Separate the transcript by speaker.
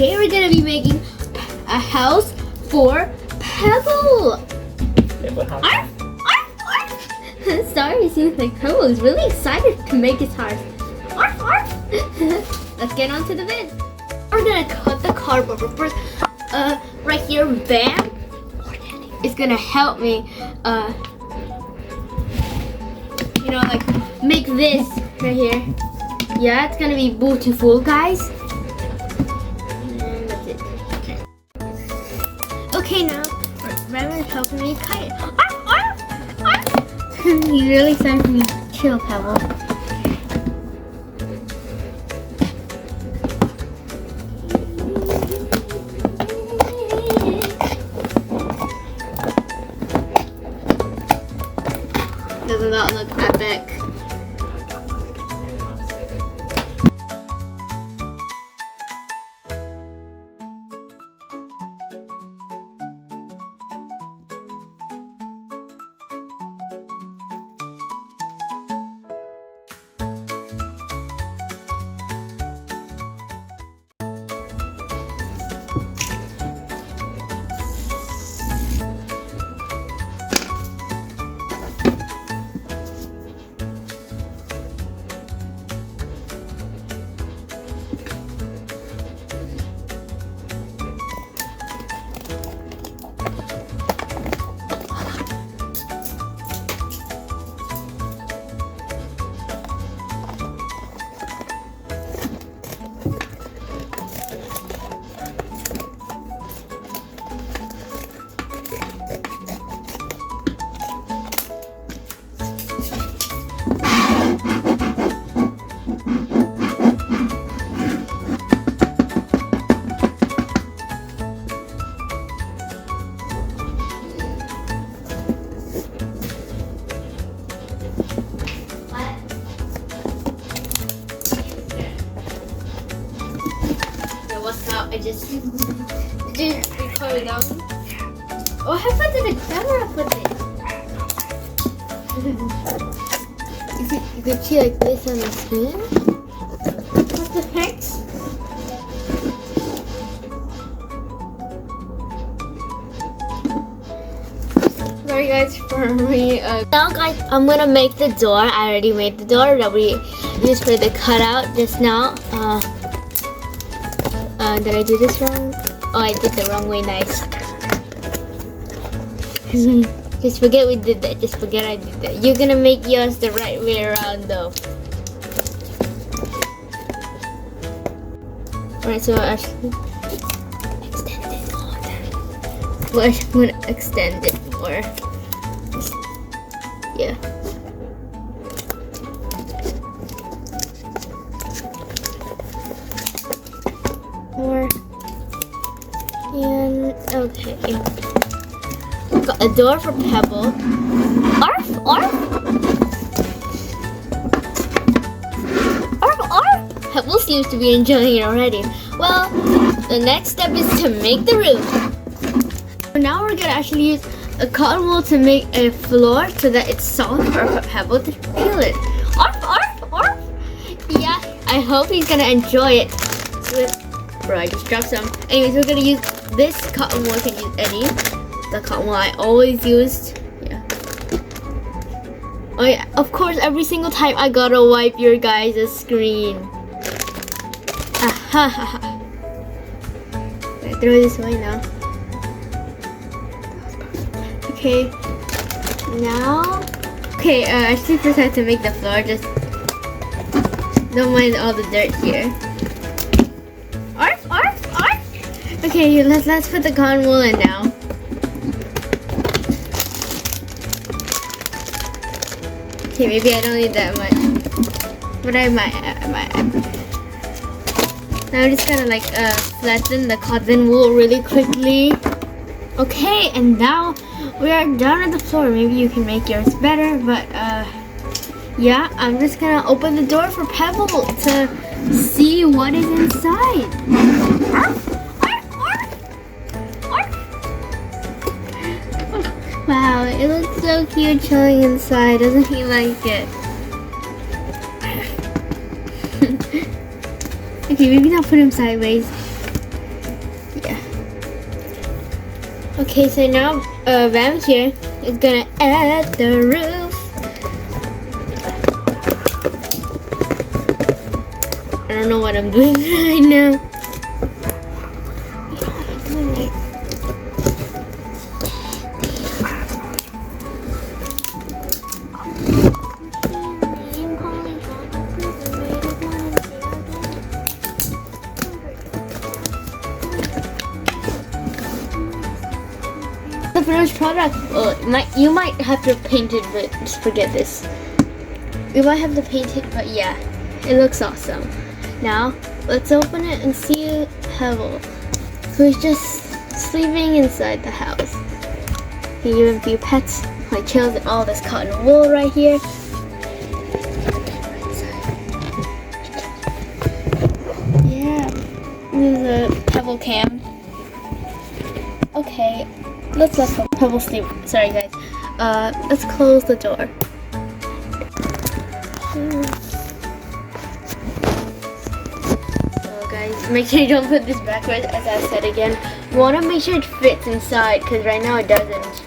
Speaker 1: today we're gonna be making a house for Pebble. Arf, arf, arf. Sorry, it seems like Pebble is really excited to make his house. Arf, arf. Let's get on to the vid. We're gonna cut the cardboard, but first, right here, Vam is gonna help me, you know, like make this right here. Yeah, it's gonna be beautiful, guys. And that's it. Okay, now Vam is helping me cut it. Arf, arf, arf. He's really excited for me. Chill, Pebble. Doesn't that look epic? I just did record it down. Oh, how far did the camera put it? You could see like this on the screen. What the heck? Sorry guys for me. Now guys, I'm gonna make the door. I already made the door that we used for the cutout just now. Did I do this wrong? Oh, I did the wrong way. Nice. Just forget we did that. Just forget I did that. You're gonna make yours the right way around though. Alright, so I actually extend it more. Well, I'm gonna extend it more. Yeah. More. And okay. Got a door for Pebble. Arf, arf. Arf, arf. Pebble seems to be enjoying it already. Well, the next step is to make the roof. Now we're gonna actually use a cotton wool to make a floor so that it's soft for Pebble to peel it. Arf, arf, arf. Yeah, I hope he's gonna enjoy it. Bro, I just dropped some. Anyways, we're gonna use this cotton wool. I can use any. The cotton wool I always used. Yeah. Oh yeah, of course, every single time I gotta wipe your guys' screen. I throw this away now. Okay. Now. Okay, actually first I have to make the floor. Just don't mind all the dirt here. Arf, arf, arf. Okay, let's put the cotton wool in now. Okay, maybe I don't need that much, but I might. Now I'm just gonna like flatten the cotton wool really quickly. Okay, and now we are done with the floor. Maybe you can make yours better, but yeah, I'm just gonna open the door for Pebble to see what is inside. Arf, arf, arf, arf. Wow, it looks so cute chilling inside. Doesn't he like it? Okay, maybe I'll put him sideways. Okay, so now Vam here is gonna add the roof. I don't know what I'm doing right now. The finished product. You might have to paint it, but just forget this. You might have to paint it, but yeah, it looks awesome. Now let's open it and see Pebble, who's just sleeping inside the house. He even a few pets, like chills and all this cotton wool right here. Yeah, this is a Pebble cam. Okay. Let's let Pebble sleep. Sorry guys. Let's close the door. So guys, make sure you don't put this backwards, as I said again. You want to make sure it fits inside, because right now it doesn't.